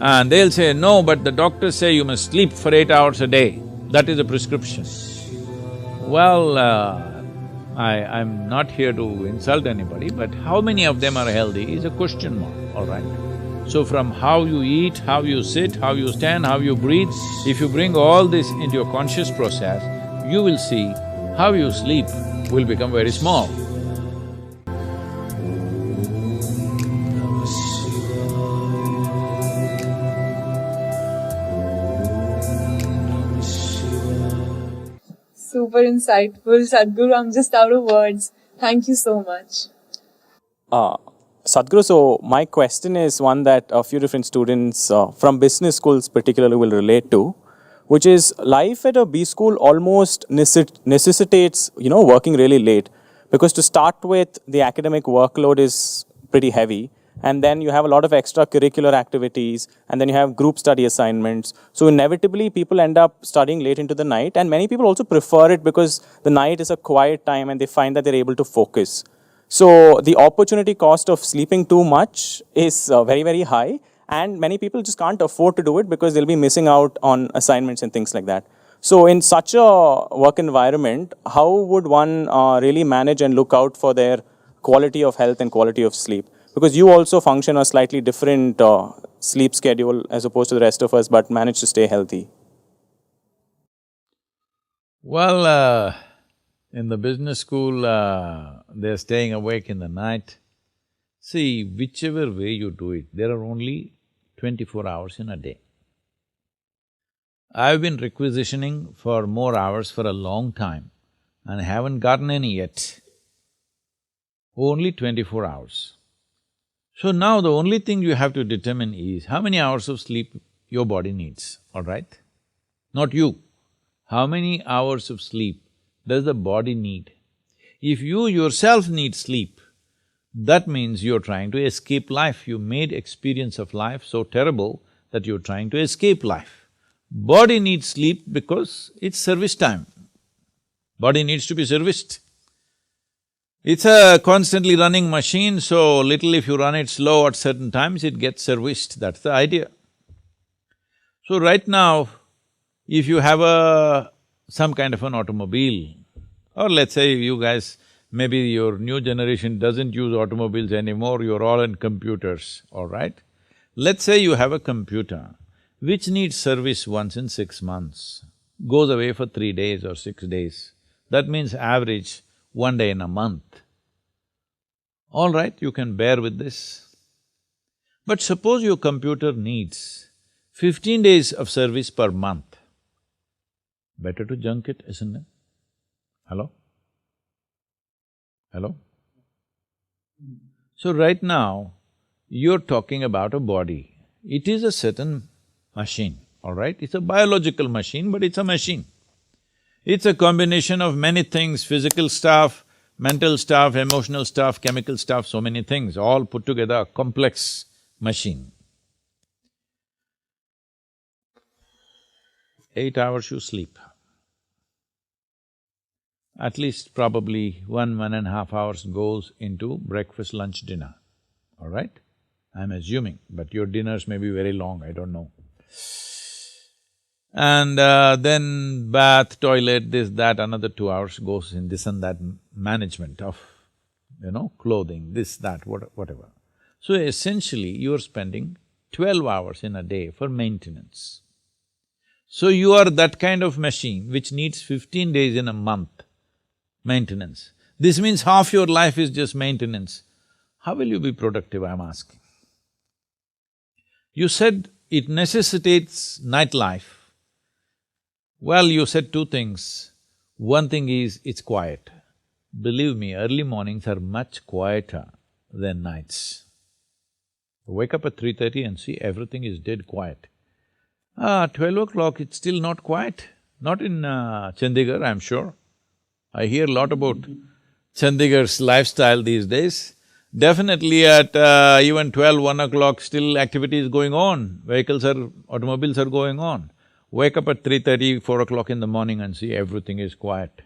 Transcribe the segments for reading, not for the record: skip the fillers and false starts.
And they'll say, no, but the doctors say you must sleep for 8 hours a day. That is a prescription. Well, I'm not here to insult anybody, but how many of them are healthy is a question mark, all right? So from how you eat, how you sit, how you stand, how you breathe, if you bring all this into your conscious process, you will see how you sleep will become very small. Super insightful, Sadhguru. I'm just out of words. Thank you so much. Sadhguru, so my question is one that a few different students from business schools particularly will relate to, which is life at a B school almost necessitates, working really late. Because to start with, the academic workload is pretty heavy. And then you have a lot of extracurricular activities, and then you have group study assignments. So inevitably, people end up studying late into the night, and many people also prefer it because the night is a quiet time and they find that they're able to focus. So the opportunity cost of sleeping too much is very, very high, and many people just can't afford to do it because they'll be missing out on assignments and things like that. So in such a work environment, how would one really manage and look out for their quality of health and quality of sleep? Because you also function a slightly different sleep schedule as opposed to the rest of us, but manage to stay healthy. Well, in the business school, they're staying awake in the night. See, whichever way you do it, there are only 24 hours in a day. I've been requisitioning for more hours for a long time and haven't gotten any yet. Only 24 hours. So now the only thing you have to determine is how many hours of sleep your body needs, all right? Not you. How many hours of sleep does the body need? If you yourself need sleep, that means you're trying to escape life. You made experience of life so terrible that you're trying to escape life. Body needs sleep because it's service time. Body needs to be serviced. It's a constantly running machine, so little if you run it slow at certain times, it gets serviced, that's the idea. So right now, if you have some kind of an automobile, or let's say you guys, maybe your new generation doesn't use automobiles anymore, you're all in computers, all right? Let's say you have a computer which needs service once in 6 months, goes away for 3 days or 6 days. That means average 1 day in a month. All right, you can bear with this. But suppose your computer needs 15 days of service per month. Better to junk it, isn't it? Hello? Hello? So right now, you're talking about a body. It is a certain machine, all right? It's a biological machine, but it's a machine. It's a combination of many things, physical stuff, mental stuff, emotional stuff, chemical stuff, so many things, all put together, a complex machine. 8 hours you sleep. At least probably 1.5 hours goes into breakfast, lunch, dinner, all right? I'm assuming, but your dinners may be very long, I don't know. And then bath, toilet, this, that, another 2 hours goes in this and that management of, clothing, this, that, whatever. So essentially, you're spending 12 hours in a day for maintenance. So you are that kind of machine which needs 15 days in a month maintenance. This means half your life is just maintenance. How will you be productive, I'm asking? You said it necessitates nightlife. Well, you said two things. One thing is, it's quiet. Believe me, early mornings are much quieter than nights. Wake up at 3:30 and see everything is dead quiet. 12 o'clock, it's still not quiet. Not in Chandigarh, I'm sure. I hear a lot about Chandigarh's lifestyle these days. Definitely at even 12, 1 o'clock, still activity is going on, automobiles are going on. Wake up at 3:30, 4 o'clock in the morning and see everything is quiet.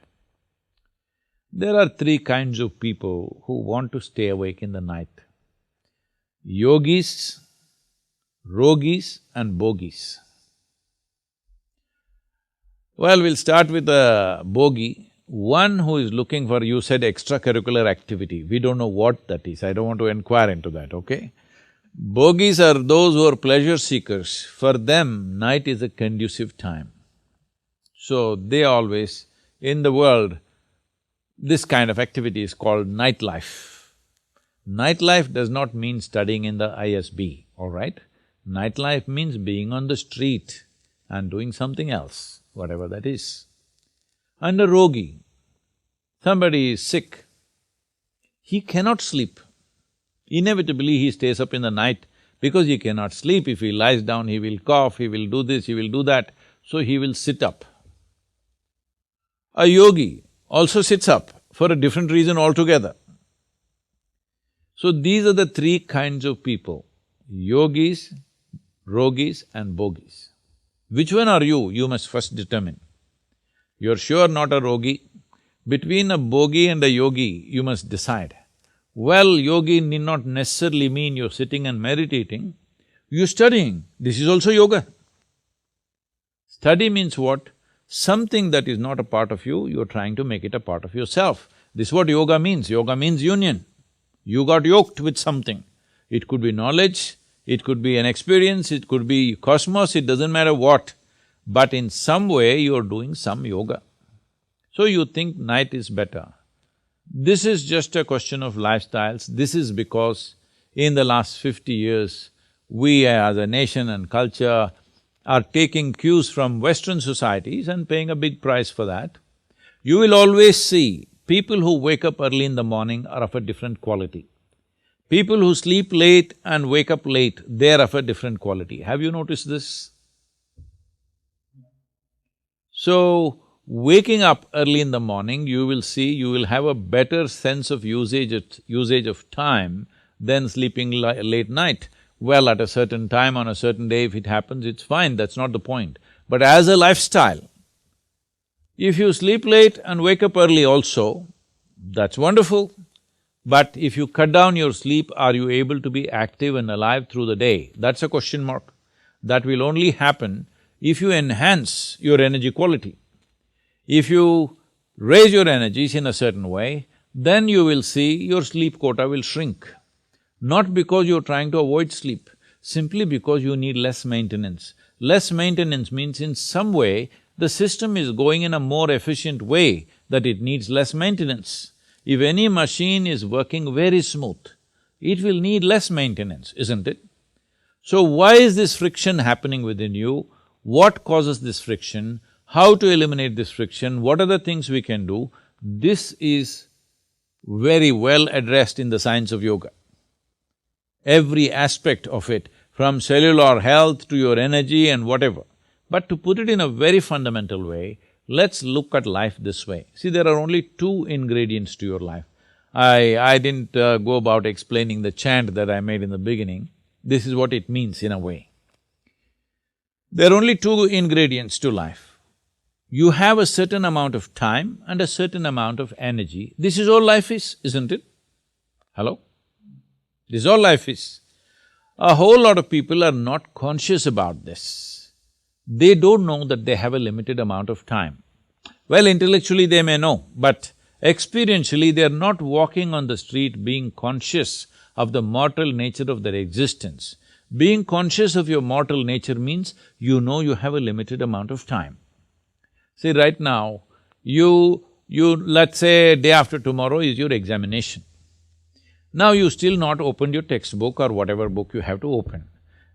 There are three kinds of people who want to stay awake in the night. Yogis, Rogis and bogies. Well, we'll start with a bogie. One who is looking for, you said extracurricular activity, we don't know what that is, I don't want to inquire into that, okay? Bogies are those who are pleasure seekers. For them, night is a conducive time. So they always, in the world, this kind of activity is called nightlife. Nightlife does not mean studying in the ISB, all right? Nightlife means being on the street and doing something else, whatever that is. And a rogi, somebody is sick, he cannot sleep. Inevitably, he stays up in the night because he cannot sleep. If he lies down, he will cough, he will do this, he will do that, so he will sit up. A yogi also sits up for a different reason altogether. So these are the three kinds of people, yogis, rogis and bogies. Which one are you? You must first determine. You're sure not a rogi. Between a bogi and a yogi, you must decide. Well, yogi need not necessarily mean you're sitting and meditating, you're studying, this is also yoga. Study means what? Something that is not a part of you, you're trying to make it a part of yourself. This is what yoga means union. You got yoked with something. It could be knowledge, it could be an experience, it could be cosmos, it doesn't matter what. But in some way, you're doing some yoga. So you think night is better. This is just a question of lifestyles. This is because in the last 50 years, we as a nation and culture are taking cues from Western societies and paying a big price for that. You will always see people who wake up early in the morning are of a different quality. People who sleep late and wake up late, they're of a different quality. Have you noticed this? So, waking up early in the morning, you will see, you will have a better sense of usage of time than sleeping late night. Well, at a certain time on a certain day, if it happens, it's fine, that's not the point. But as a lifestyle, if you sleep late and wake up early also, that's wonderful. But if you cut down your sleep, are you able to be active and alive through the day? That's a question mark. That will only happen if you enhance your energy quality. If you raise your energies in a certain way, then you will see your sleep quota will shrink. Not because you're trying to avoid sleep, simply because you need less maintenance. Less maintenance means in some way, the system is going in a more efficient way that it needs less maintenance. If any machine is working very smooth, it will need less maintenance, isn't it? So why is this friction happening within you? What causes this friction? How to eliminate this friction? What are the things we can do? This is very well addressed in the science of yoga. Every aspect of it, from cellular health to your energy and whatever. But to put it in a very fundamental way, let's look at life this way. See, there are only two ingredients to your life. I didn't go about explaining the chant that I made in the beginning. This is what it means in a way. There are only two ingredients to life. You have a certain amount of time and a certain amount of energy. This is all life is, isn't it? Hello? This is all life is. A whole lot of people are not conscious about this. They don't know that they have a limited amount of time. Well, intellectually they may know, but experientially they are not walking on the street being conscious of the mortal nature of their existence. Being conscious of your mortal nature means you know you have a limited amount of time. See, right now, let's say day after tomorrow is your examination. Now you still not opened your textbook or whatever book you have to open.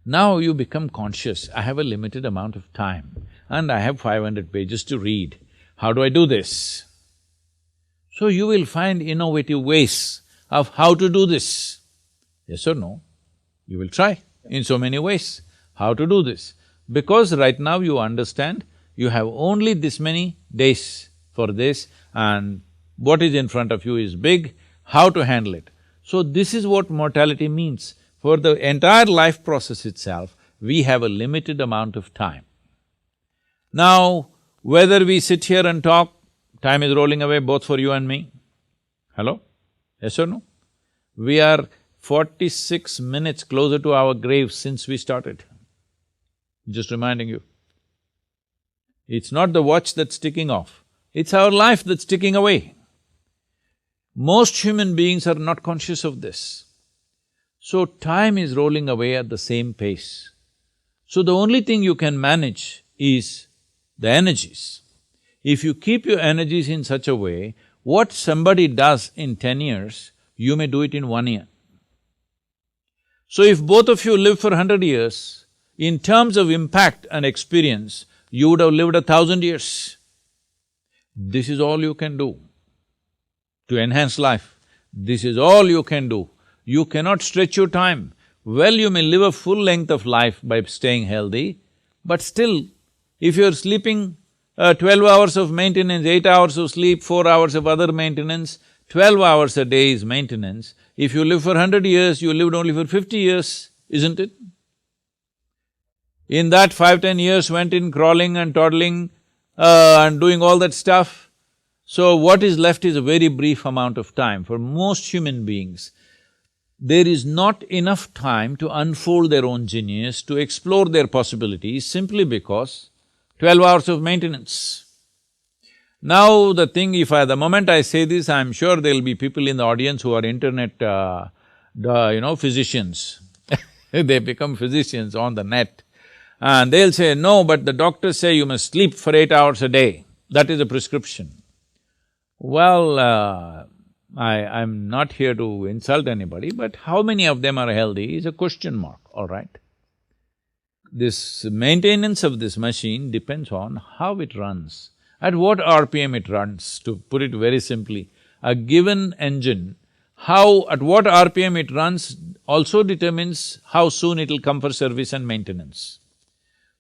Now you become conscious, I have a limited amount of time and I have 500 pages to read. How do I do this? So you will find innovative ways of how to do this. Yes or no? You will try in so many ways how to do this. Because right now you understand you have only this many days for this and what is in front of you is big, how to handle it. So this is what mortality means. For the entire life process itself, we have a limited amount of time. Now, whether we sit here and talk, time is rolling away both for you and me. Hello? Yes or no? We are 46 minutes closer to our grave since we started. Just reminding you. It's not the watch that's ticking off, it's our life that's ticking away. Most human beings are not conscious of this. So time is rolling away at the same pace. So the only thing you can manage is the energies. If you keep your energies in such a way, what somebody does in 10 years, you may do it in 1 year. So if both of you live for 100 years, in terms of impact and experience, you would have lived 1,000 years. This is all you can do to enhance life. This is all you can do. You cannot stretch your time. Well, you may live a full length of life by staying healthy, but still, if you're sleeping 12 hours of maintenance, 8 hours of sleep, 4 hours of other maintenance, 12 hours a day is maintenance. If you live for 100 years, you lived only for 50 years, isn't it? In that 5–10 years went in crawling and toddling and doing all that stuff. So what is left is a very brief amount of time. For most human beings, there is not enough time to unfold their own genius, to explore their possibilities, simply because 12 hours of maintenance. Now the thing, the moment I say this, I'm sure there'll be people in the audience who are internet, physicians. They become physicians on the net. And they'll say, no, but the doctors say you must sleep for 8 hours a day. That is a prescription. Well, I'm not here to insult anybody, but how many of them are healthy is a question mark, all right? This maintenance of this machine depends on how it runs, at what RPM it runs, to put it very simply. A given engine, at what RPM it runs also determines how soon it'll come for service and maintenance.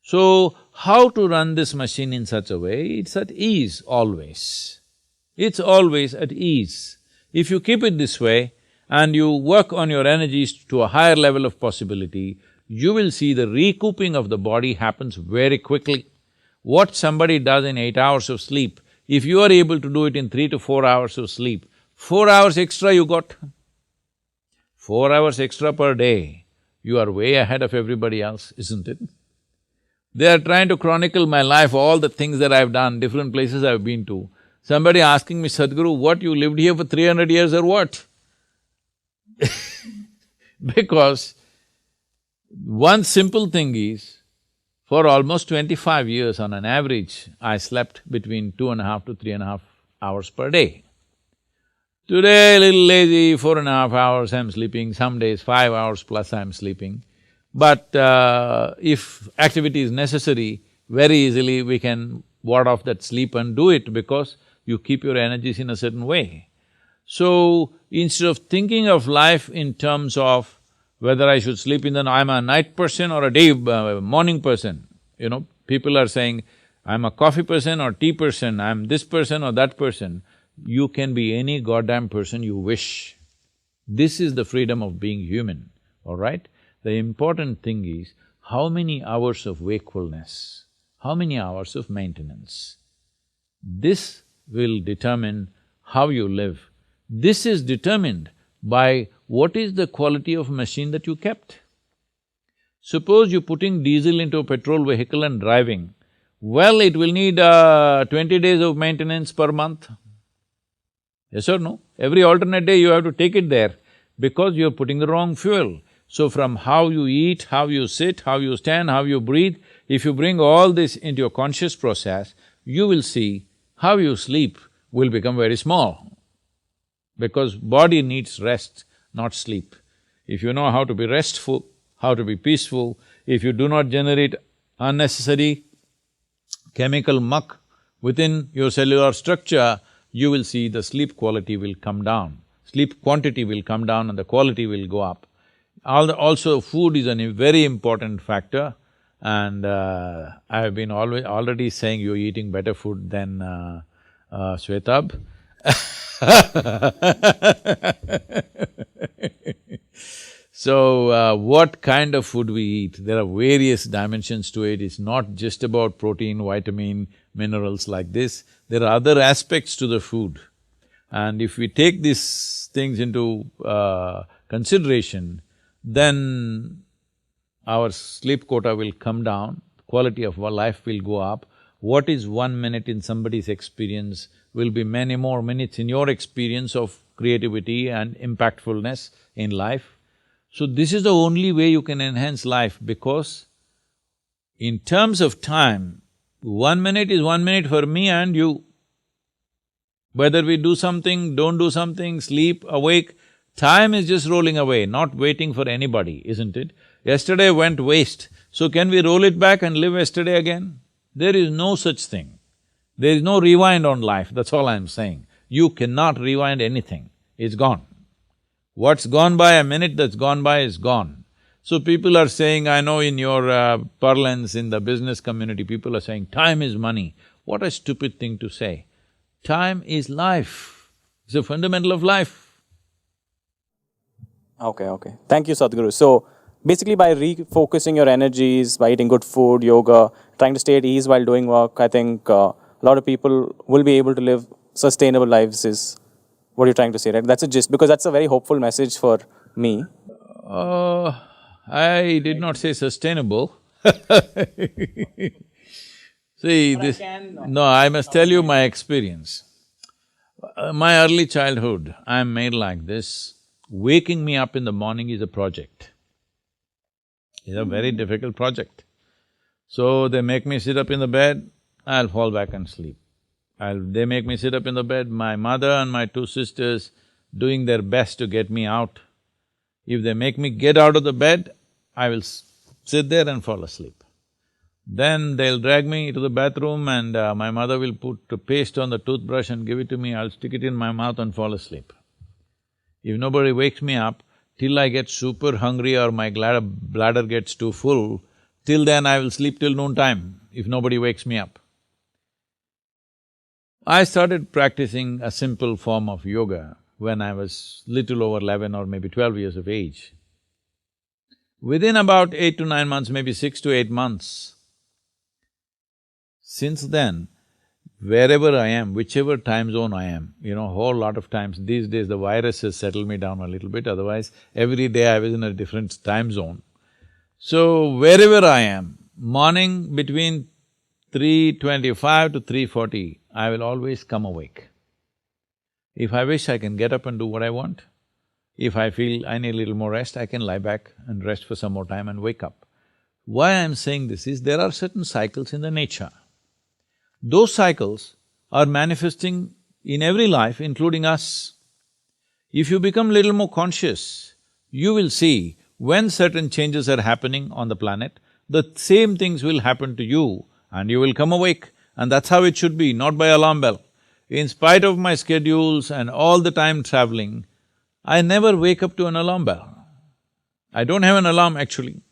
So, how to run this machine in such a way, it's at ease always. It's always at ease. If you keep it this way and you work on your energies to a higher level of possibility, you will see the recouping of the body happens very quickly. What somebody does in 8 hours of sleep, if you are able to do it in 3 to 4 hours of sleep, 4 hours extra you got. 4 hours extra per day, you are way ahead of everybody else, isn't it? They are trying to chronicle my life, all the things that I've done, different places I've been to. Somebody asking me, Sadhguru, what, you lived here for 300 years or what? Because one simple thing is, for almost 25 years on an average, I slept between 2.5 to 3.5 hours per day. Today, a little lazy, 4.5 hours I'm sleeping, some days 5 hours plus I'm sleeping. But if activity is necessary, very easily we can ward off that sleep and do it because you keep your energies in a certain way. So, instead of thinking of life in terms of whether I should sleep in the… I'm a night person or a day… morning person, people are saying, I'm a coffee person or tea person, I'm this person or that person. You can be any goddamn person you wish. This is the freedom of being human, all right? The important thing is, how many hours of wakefulness, how many hours of maintenance. This will determine how you live. This is determined by what is the quality of machine that you kept. Suppose you're putting diesel into a petrol vehicle and driving, well, it will need 20 days of maintenance per month. Yes or no? Every alternate day you have to take it there because you're putting the wrong fuel. So from how you eat, how you sit, how you stand, how you breathe, if you bring all this into your conscious process, you will see how you sleep will become very small. Because body needs rest, not sleep. If you know how to be restful, how to be peaceful, if you do not generate unnecessary chemical muck within your cellular structure, you will see the sleep quality will come down. Sleep quantity will come down and the quality will go up. Also, food is a very important factor, and I've been already saying you're eating better food than Shwetab. So, what kind of food we eat, there are various dimensions to it. It's not just about protein, vitamin, minerals like this. There are other aspects to the food. And if we take these things into consideration, then our sleep quota will come down, quality of our life will go up. What is 1 minute in somebody's experience will be many more minutes in your experience of creativity and impactfulness in life. So this is the only way you can enhance life, because in terms of time, 1 minute is 1 minute for me and you. Whether we do something, don't do something, sleep, awake, time is just rolling away, not waiting for anybody, isn't it? Yesterday went waste, so can we roll it back and live yesterday again? There is no such thing. There is no rewind on life, that's all I'm saying. You cannot rewind anything, it's gone. What's gone by, a minute that's gone by is gone. So people are saying, I know in your parlance in the business community, people are saying, time is money. What a stupid thing to say. Time is life, it's a fundamental of life. Okay. Thank you, Sadhguru. So, basically by refocusing your energies, by eating good food, yoga, trying to stay at ease while doing work, I think a lot of people will be able to live sustainable lives is what you're trying to say, right? That's a gist, because that's a very hopeful message for me. I did not say sustainable. See, this… No, I must tell you my experience. My early childhood, I'm made like this. Waking me up in the morning is a project. It's a very difficult project. So they make me sit up in the bed, I'll fall back and sleep. They make me sit up in the bed, my mother and my two sisters doing their best to get me out. If they make me get out of the bed, I will sit there and fall asleep. Then they'll drag me to the bathroom and my mother will put a paste on the toothbrush and give it to me, I'll stick it in my mouth and fall asleep. If nobody wakes me up, till I get super hungry or my bladder gets too full, till then I will sleep till noontime, if nobody wakes me up. I started practicing a simple form of yoga when I was little over 11 or maybe 12 years of age. Within about 8 to 9 months, maybe 6 to 8 months, since then, wherever I am, whichever time zone I am, whole lot of times, these days the virus has settled me down a little bit, otherwise every day I was in a different time zone. So, wherever I am, morning between 3:25 to 3:40, I will always come awake. If I wish, I can get up and do what I want. If I feel I need a little more rest, I can lie back and rest for some more time and wake up. Why I'm saying this is, there are certain cycles in the nature. Those cycles are manifesting in every life, including us. If you become little more conscious, you will see when certain changes are happening on the planet, the same things will happen to you and you will come awake, and that's how it should be, not by alarm bell. In spite of my schedules and all the time traveling, I never wake up to an alarm bell. I don't have an alarm actually.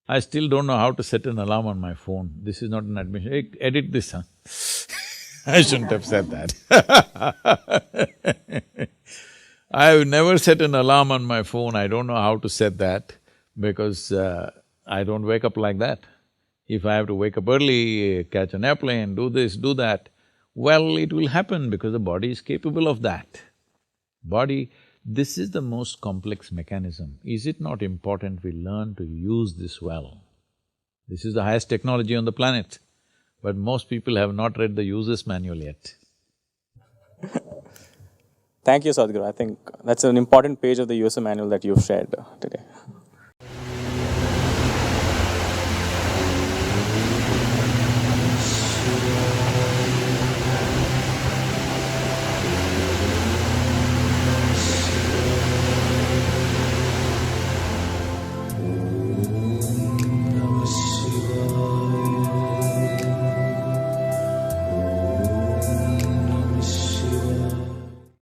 I still don't know how to set an alarm on my phone. This is not an admission. Hey, edit this, huh? I shouldn't have said that. I've never set an alarm on my phone, I don't know how to set that because I don't wake up like that. If I have to wake up early, catch an airplane, do this, do that, well, it will happen because the body is capable of that. This is the most complex mechanism. Is it not important we learn to use this well? This is the highest technology on the planet, but most people have not read the user's manual yet. Thank you, Sadhguru. I think that's an important page of the user manual that you've shared today.